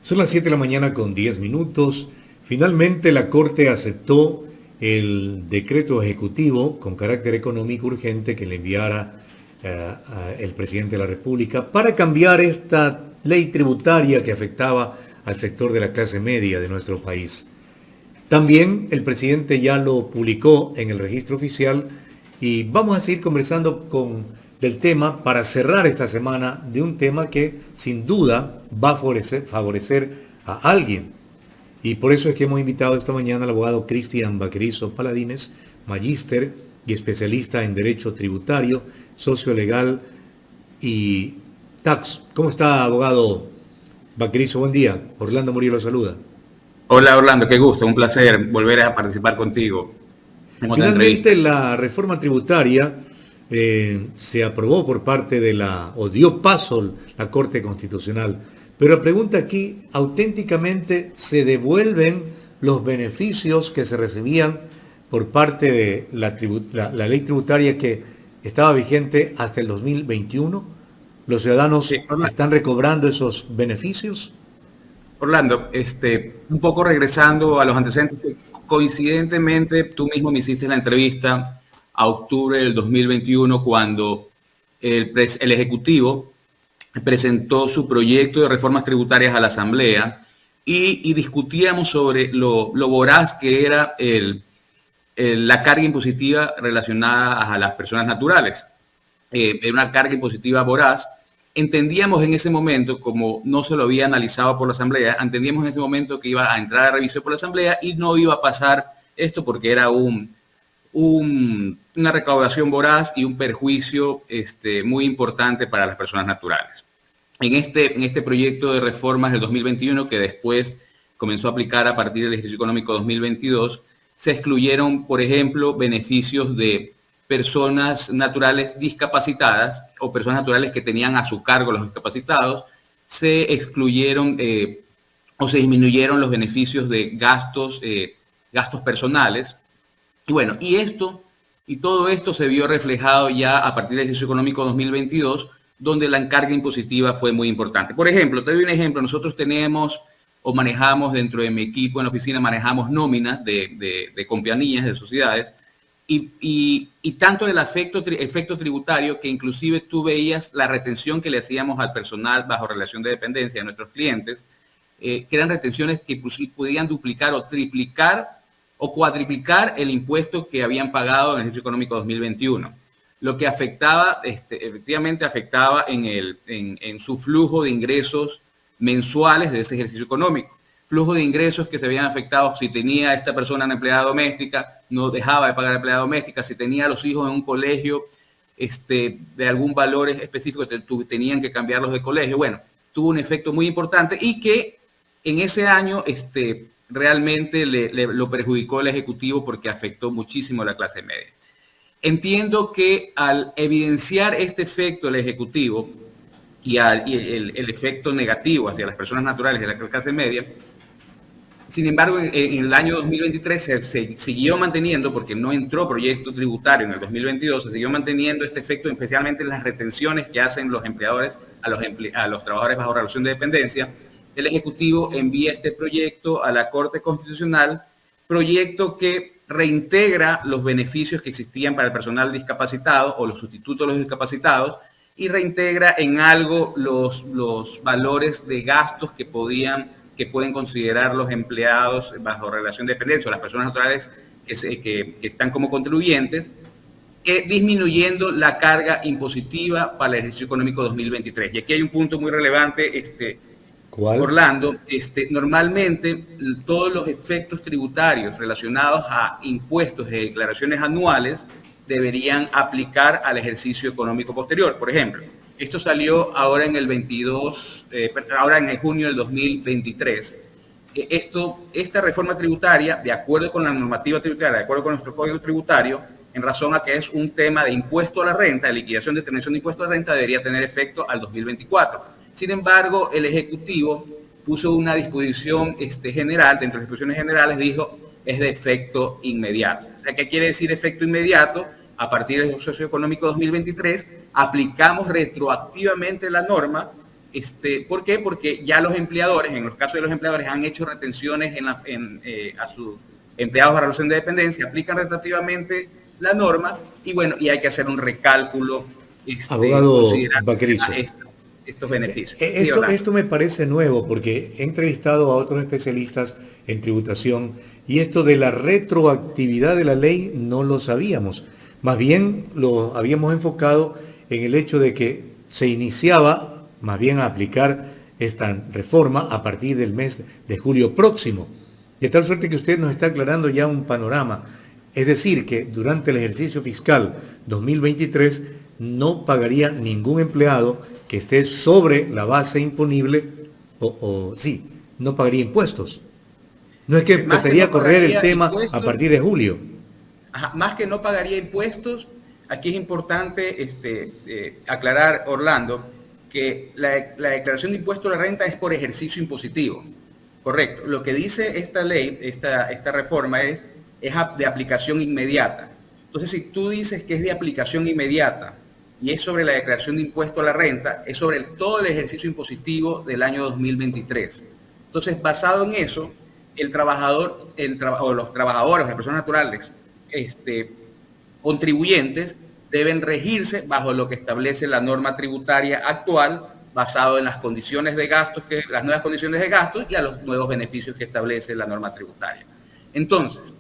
Son las 7 de la mañana con 10 minutos. Finalmente la Corte aceptó el decreto ejecutivo con carácter económico urgente que le enviara el presidente de la República para cambiar esta ley tributaria que afectaba al sector de la clase media de nuestro país. También el presidente ya lo publicó en el registro oficial y vamos a seguir conversando del tema para cerrar esta semana de un tema que sin duda va a favorecer a alguien. Y por eso es que hemos invitado esta mañana al abogado Cristian Vaquerizo Paladines, magíster y especialista en Derecho Tributario, socio legal y tax. ¿Cómo está, abogado Vaquerizo? Buen día. Orlando Murillo lo saluda. Hola Orlando, qué gusto, un placer volver a participar contigo en otra entrevista. Finalmente la reforma tributaria se aprobó por parte o dio paso la Corte Constitucional. Pero la pregunta aquí, ¿auténticamente se devuelven los beneficios que se recibían por parte de la ley tributaria que estaba vigente hasta el 2021? ¿Los ciudadanos están recobrando esos beneficios? Orlando, un poco regresando a los antecedentes, coincidentemente tú mismo me hiciste la entrevista a octubre del 2021 cuando el Ejecutivo presentó su proyecto de reformas tributarias a la Asamblea y discutíamos sobre lo voraz que era la carga impositiva relacionada a las personas naturales. Era una carga impositiva voraz. Entendíamos en ese momento, como no se lo había analizado por la Asamblea, entendíamos en ese momento que iba a entrar a revisión por la Asamblea y no iba a pasar esto porque era una recaudación voraz y un perjuicio muy importante para las personas naturales. En este proyecto de reformas del 2021, que después comenzó a aplicar a partir del ejercicio económico 2022, se excluyeron, por ejemplo, beneficios de personas naturales discapacitadas o personas naturales que tenían a su cargo los discapacitados. Se excluyeron o se disminuyeron los beneficios de gastos personales. Y bueno, y todo esto se vio reflejado ya a partir del ejercicio económico 2022, donde la carga impositiva fue muy importante. Por ejemplo, te doy un ejemplo. Nosotros tenemos o manejamos dentro de mi equipo en la oficina, manejamos nóminas de compañías, de sociedades, y tanto el efecto tributario que inclusive tú veías la retención que le hacíamos al personal bajo relación de dependencia de nuestros clientes, que eran retenciones que podían duplicar o triplicar o cuatriplicar el impuesto que habían pagado en el ejercicio económico 2021. Lo que afectaba, efectivamente afectaba en su flujo de ingresos mensuales de ese ejercicio económico. Flujo de ingresos que se habían afectado si tenía esta persona una empleada doméstica, no dejaba de pagar empleada doméstica, si tenía a los hijos en un colegio de algún valor específico, tenían que cambiarlos de colegio. Bueno, tuvo un efecto muy importante y que en ese año realmente lo perjudicó el Ejecutivo porque afectó muchísimo a la clase media. Entiendo que al evidenciar este efecto del Ejecutivo y el efecto negativo hacia las personas naturales de la clase media, sin embargo, en el año 2023 se siguió manteniendo, porque no entró proyecto tributario en el 2022, se siguió manteniendo este efecto, especialmente en las retenciones que hacen los empleadores a los trabajadores bajo relación de dependencia. El Ejecutivo envía este proyecto a la Corte Constitucional, proyecto que reintegra los beneficios que existían para el personal discapacitado o los sustitutos de los discapacitados y reintegra en algo los valores de gastos que pueden considerar los empleados bajo relación de dependencia o las personas naturales que están como contribuyentes, disminuyendo la carga impositiva para el ejercicio económico 2023. Y aquí hay un punto muy relevante, ¿Cuál? Orlando. Normalmente todos los efectos tributarios relacionados a impuestos de declaraciones anuales deberían aplicar al ejercicio económico posterior. Por ejemplo, esto salió ahora en el junio del 2023. Esta reforma tributaria, de acuerdo con la normativa tributaria, de acuerdo con nuestro código tributario, en razón a que es un tema de impuesto a la renta, de liquidación de determinación de impuesto a la renta, debería tener efecto al 2024. Sin embargo, el Ejecutivo puso una disposición general, dentro de las disposiciones generales dijo, es de efecto inmediato. O sea, ¿qué quiere decir efecto inmediato? A partir del ejercicio económico 2023, aplicamos retroactivamente la norma ¿Por qué? Porque ya los empleadores, en los casos de los empleadores, han hecho retenciones a sus empleados bajo relación de dependencia, aplican retroactivamente la norma y bueno, y hay que hacer un recálculo Abogado considerando Vaquerizo, estos beneficios. esto me parece nuevo porque he entrevistado a otros especialistas en tributación y esto de la retroactividad de la ley no lo sabíamos. Más bien lo habíamos enfocado en el hecho de que se iniciaba más bien a aplicar esta reforma a partir del mes de julio próximo. De tal suerte que usted nos está aclarando ya un panorama. Es decir, que durante el ejercicio fiscal 2023 no pagaría ningún empleado que esté sobre la base imponible sí, no pagaría impuestos. No es que empezaría a correr el tema a partir de julio. Ajá, más que no pagaría impuestos, aquí es importante aclarar, Orlando, que la declaración de impuesto a la renta es por ejercicio impositivo. Correcto. Lo que dice esta ley, esta reforma es de aplicación inmediata. Entonces, si tú dices que es de aplicación inmediata y es sobre la declaración de impuesto a la renta, es sobre todo el ejercicio impositivo del año 2023. Entonces, basado en eso, el trabajador, o los trabajadores, las personas naturales, contribuyentes, deben regirse bajo lo que establece la norma tributaria actual, basado en las condiciones de gastos, las nuevas condiciones de gastos y a los nuevos beneficios que establece la norma tributaria. Entonces,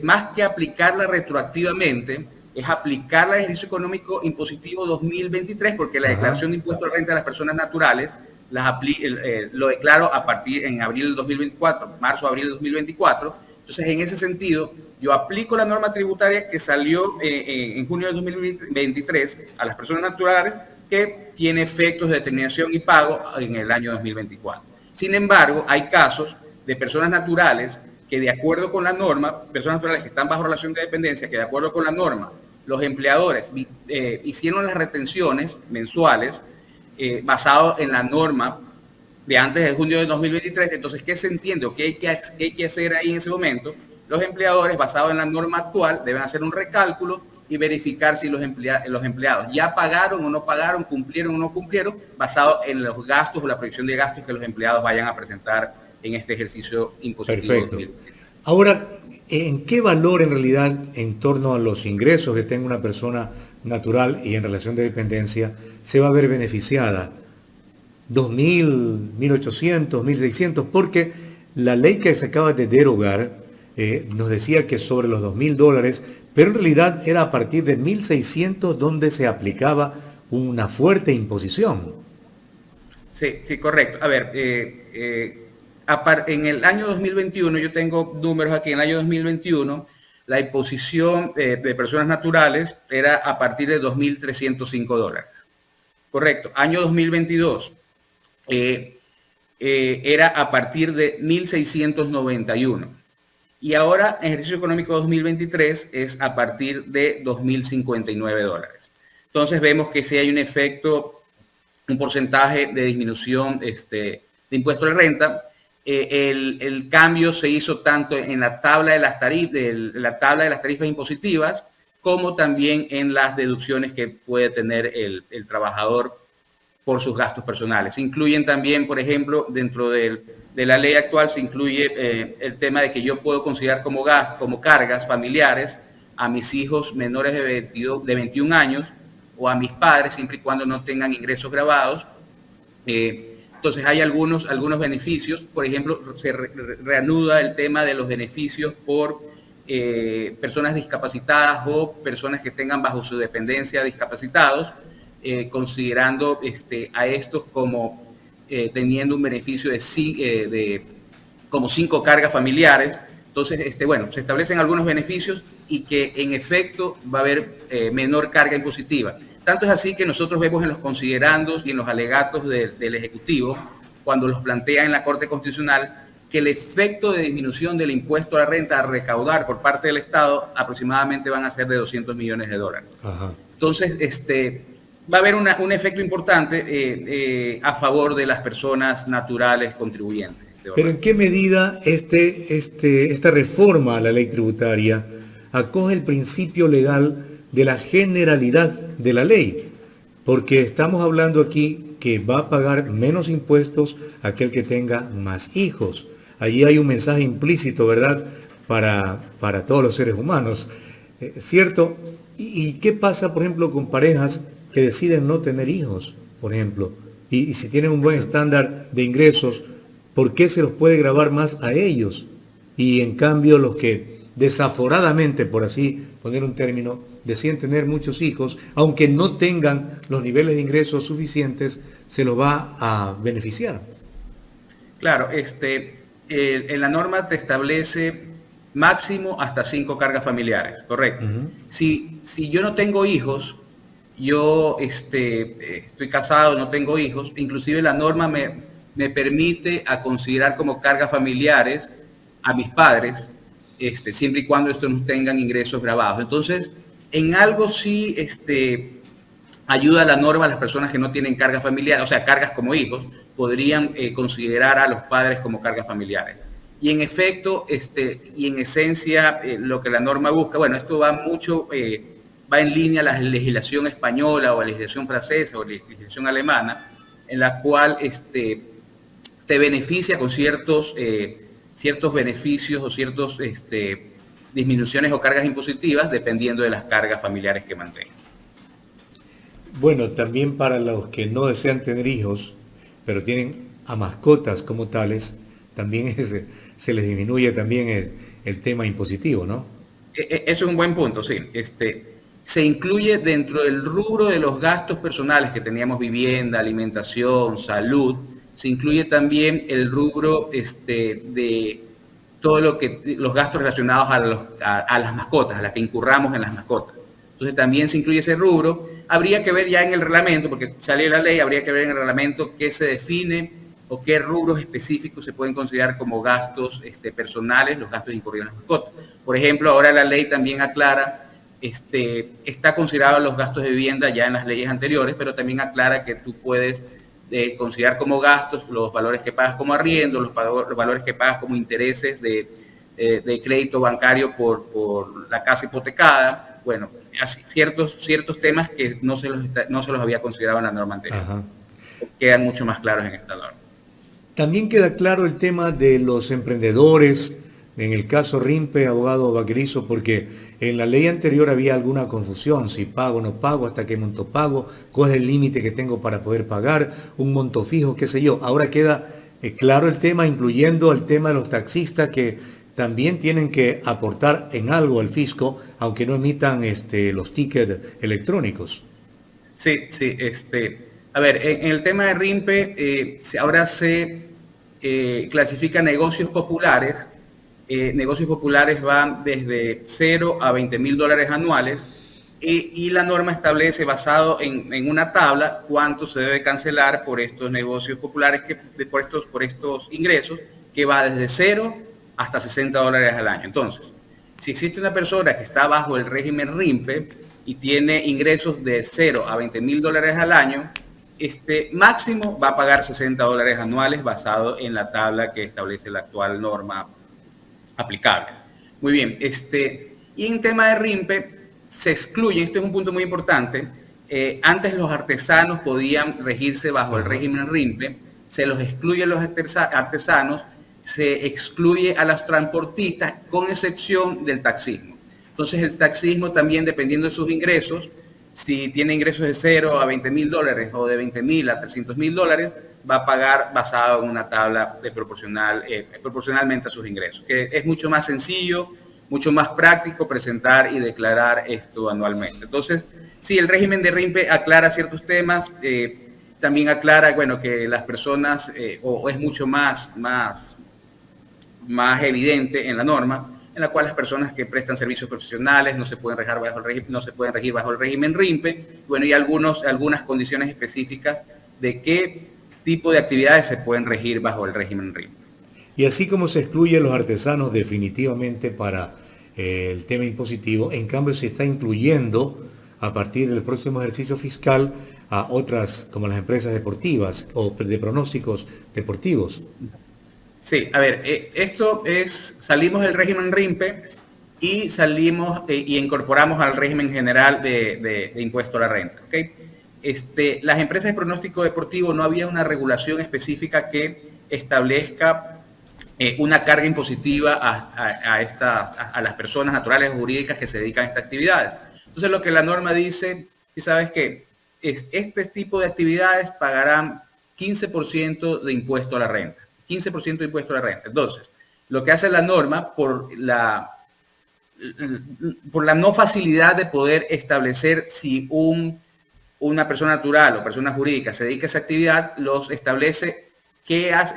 más que aplicarla retroactivamente, es aplicar el ejercicio económico impositivo 2023, porque la declaración de impuesto a la renta de las personas naturales lo declaro en abril del 2024, marzo-abril del 2024. Entonces, en ese sentido, yo aplico la norma tributaria que salió en junio del 2023 a las personas naturales, que tiene efectos de determinación y pago en el año 2024. Sin embargo, hay casos de personas naturales que de acuerdo con la norma, personas naturales que están bajo relación de dependencia, que de acuerdo con la norma, los empleadores hicieron las retenciones mensuales basado en la norma de antes de junio de 2023. Entonces, ¿qué se entiende o qué hay que hacer ahí en ese momento? Los empleadores, basados en la norma actual, deben hacer un recálculo y verificar si los empleados ya pagaron o no pagaron, cumplieron o no cumplieron, basado en los gastos o la proyección de gastos que los empleados vayan a presentar en este ejercicio impositivo. Perfecto. Ahora, ¿en qué valor en realidad, en torno a los ingresos que tenga una persona natural y en relación de dependencia, se va a ver beneficiada? ¿2.000, 1.800, 1.600? Porque la ley que se acaba de derogar nos decía que sobre los $2.000, pero en realidad era a partir de 1.600 donde se aplicaba una fuerte imposición. Sí, correcto. A ver, en el año 2021, yo tengo números aquí, en el año 2021, la imposición de personas naturales era a partir de $2.305. Correcto. Año 2022 era a partir de 1.691. Y ahora, en ejercicio económico 2023, es a partir de $2.059. Entonces vemos que sí hay un efecto, un porcentaje de disminución de impuesto a la renta. El cambio se hizo tanto en la tabla de las tarifas impositivas, como también en las deducciones que puede tener el trabajador por sus gastos personales. Se incluyen también, por ejemplo, dentro de la ley actual se incluye el tema de que yo puedo considerar como cargas familiares a mis hijos menores de 21 años o a mis padres, siempre y cuando no tengan ingresos grabados. Entonces hay algunos beneficios. Por ejemplo, se reanuda el tema de los beneficios por personas discapacitadas o personas que tengan bajo su dependencia discapacitados, considerando a estos como teniendo un beneficio de como 5 cargas familiares. Entonces, se establecen algunos beneficios y que en efecto va a haber menor carga impositiva. Tanto es así que nosotros vemos en los considerandos y en los alegatos del Ejecutivo, cuando los plantea en la Corte Constitucional, que el efecto de disminución del impuesto a la renta a recaudar por parte del Estado aproximadamente van a ser de $200 millones. Ajá. Entonces, va a haber un efecto importante a favor de las personas naturales contribuyentes. Pero ¿en qué medida esta reforma a la ley tributaria acoge el principio legal de la generalidad de la ley? Porque estamos hablando aquí que va a pagar menos impuestos aquel que tenga más hijos. Allí hay un mensaje implícito, ¿verdad?, para todos los seres humanos, ¿cierto? ¿Y qué pasa, por ejemplo, con parejas que deciden no tener hijos, por ejemplo? Y si tienen un buen estándar de ingresos, ¿por qué se los puede gravar más a ellos? Y en cambio los que desaforadamente, por así poner un término, deciden tener muchos hijos, aunque no tengan los niveles de ingresos suficientes, se los va a beneficiar. Claro, en la norma te establece máximo hasta 5 cargas familiares, correcto. Si yo no tengo hijos, yo estoy casado, no tengo hijos, inclusive la norma me permite a considerar como cargas familiares a mis padres, siempre y cuando estos no tengan ingresos grabados. Entonces, en algo sí ayuda la norma a las personas que no tienen cargas familiares, o sea, cargas como hijos, podrían considerar a los padres como cargas familiares. Y en efecto, y en esencia, lo que la norma busca, bueno, esto va mucho, va en línea a la legislación española o a la legislación francesa o la legislación alemana, en la cual te beneficia con ciertos beneficios o ciertas disminuciones o cargas impositivas dependiendo de las cargas familiares que mantengas. Bueno, también para los que no desean tener hijos, pero tienen a mascotas como tales, también se les disminuye también el tema impositivo, ¿no? Eso es un buen punto, sí. Se incluye dentro del rubro de los gastos personales que teníamos: vivienda, alimentación, salud. Se incluye también el rubro de todo los gastos relacionados a las mascotas, a las que incurramos en las mascotas. Entonces también se incluye ese rubro. Habría que ver ya en el reglamento, porque sale la ley, habría que ver en el reglamento qué se define o qué rubros específicos se pueden considerar como gastos personales, los gastos incurridos en las mascotas. Por ejemplo, ahora la ley también aclara, está considerado los gastos de vivienda ya en las leyes anteriores, pero también aclara que tú puedes considerar como gastos los valores que pagas como arriendo, los valores que pagas como intereses de crédito bancario por la casa hipotecada. Bueno, así, ciertos temas que no se los había considerado en la norma anterior. Ajá. Quedan mucho más claros en esta norma. También queda claro el tema de los emprendedores, en el caso Rimpe, abogado Vaquerizo, porque en la ley anterior había alguna confusión: si pago o no pago, hasta qué monto pago, cuál es el límite que tengo para poder pagar, un monto fijo, qué sé yo. Ahora queda claro el tema, incluyendo el tema de los taxistas, que también tienen que aportar en algo al fisco, aunque no emitan los tickets electrónicos. Sí. A ver, en el tema de Rimpe, ahora se clasifica negocios populares. Negocios populares van desde 0 a $20,000 anuales, y la norma establece, basado en una tabla, cuánto se debe cancelar por estos negocios populares, por estos ingresos, que va desde 0 hasta $60 al año. Entonces, si existe una persona que está bajo el régimen Rimpe y tiene ingresos de 0 a $20,000 al año, máximo va a pagar $60 anuales basado en la tabla que establece la actual norma aplicable. Muy bien, y en tema de Rimpe se excluye, esto es un punto muy importante, antes los artesanos podían regirse bajo el régimen Rimpe, se los excluye a los artesanos, se excluye a los transportistas, con excepción del taxismo. Entonces el taxismo también, dependiendo de sus ingresos, si tiene ingresos de 0 a $20,000 o de $20,000 a $300,000, va a pagar basado en una tabla proporcionalmente a sus ingresos, que es mucho más sencillo, mucho más práctico presentar y declarar esto anualmente. Entonces, sí, el régimen de Rimpe aclara ciertos temas, también aclara, bueno, que las personas, o es mucho más evidente en la norma, en la cual las personas que prestan servicios profesionales no se pueden regir bajo el régimen Rimpe, bueno, y algunas condiciones específicas de qué tipo de actividades se pueden regir bajo el régimen Rimpe. Y así como se excluyen los artesanos definitivamente para el tema impositivo, en cambio se está incluyendo a partir del próximo ejercicio fiscal a otras, como las empresas deportivas o de pronósticos deportivos. Sí, a ver, salimos del régimen Rimpe y salimos y incorporamos al régimen general de impuesto a la renta, ¿ok? las empresas de pronóstico deportivo no había una regulación específica que establezca una carga impositiva a las personas naturales o jurídicas que se dedican a estas actividades. Entonces lo que la norma dice, y sabes que este tipo de actividades pagarán 15% de impuesto a la renta. 15% de impuesto a la renta. Entonces, lo que hace la norma por la no facilidad de poder establecer si una persona natural o persona jurídica se dedica a esa actividad, los establece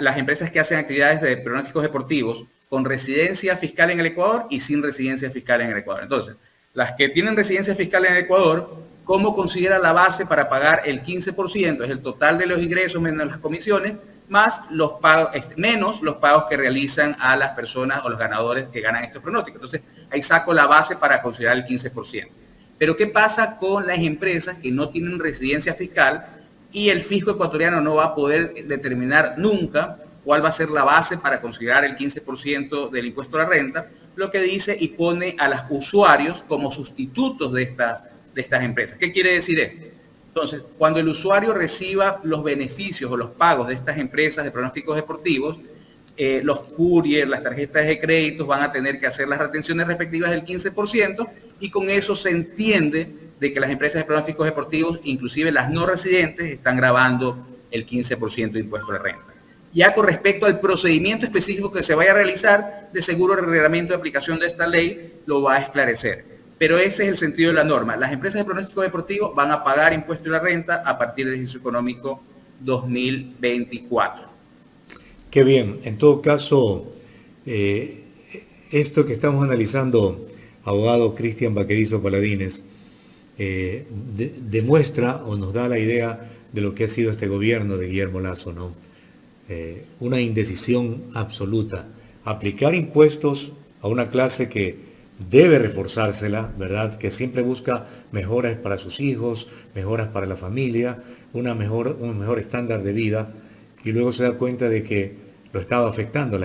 las empresas que hacen actividades de pronósticos deportivos con residencia fiscal en el Ecuador y sin residencia fiscal en el Ecuador. Entonces, las que tienen residencia fiscal en el Ecuador, ¿cómo considera la base para pagar el 15%? Es el total de los ingresos menos las comisiones, más los pagos, menos los pagos que realizan a las personas o los ganadores que ganan estos pronósticos. Entonces, ahí saco la base para considerar el 15%. Pero ¿qué pasa con las empresas que no tienen residencia fiscal y el fisco ecuatoriano no va a poder determinar nunca cuál va a ser la base para considerar el 15% del impuesto a la renta? Lo que dice y pone a los usuarios como sustitutos de estas empresas. ¿Qué quiere decir esto? Entonces, cuando el usuario reciba los beneficios o los pagos de estas empresas de pronósticos deportivos, los couriers, las tarjetas de créditos van a tener que hacer las retenciones respectivas del 15% y con eso se entiende de que las empresas de pronósticos deportivos, inclusive las no residentes, están grabando el 15% de impuesto a la renta. Ya con respecto al procedimiento específico que se vaya a realizar, de seguro el reglamento de aplicación de esta ley lo va a esclarecer. Pero ese es el sentido de la norma. Las empresas de pronóstico deportivo van a pagar impuesto a la renta a partir del ejercicio económico 2024. Qué bien. En todo caso, esto que estamos analizando, abogado Cristian Vaquerizo Paladines, demuestra o nos da la idea de lo que ha sido este gobierno de Guillermo Lasso, ¿no? Una indecisión absoluta. Aplicar impuestos a una clase que debe reforzársela, ¿verdad? Que siempre busca mejoras para sus hijos, mejoras para la familia, un mejor estándar de vida, y luego se da cuenta de que la estaba afectando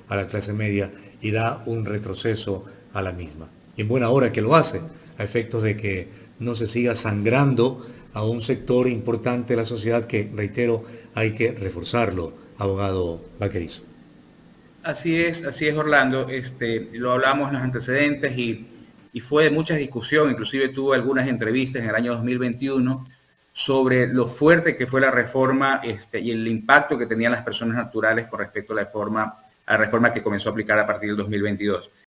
a la clase media y da un retroceso a la misma. Y en buena hora que lo hace, a efectos de que no se siga sangrando a un sector importante de la sociedad que, reitero, hay que reforzarlo, abogado Vaquerizo. Así es, Orlando. Lo hablamos en los antecedentes y fue de mucha discusión, inclusive tuve algunas entrevistas en el año 2021 sobre lo fuerte que fue la reforma y el impacto que tenían las personas naturales con respecto a la reforma que comenzó a aplicar a partir del 2022.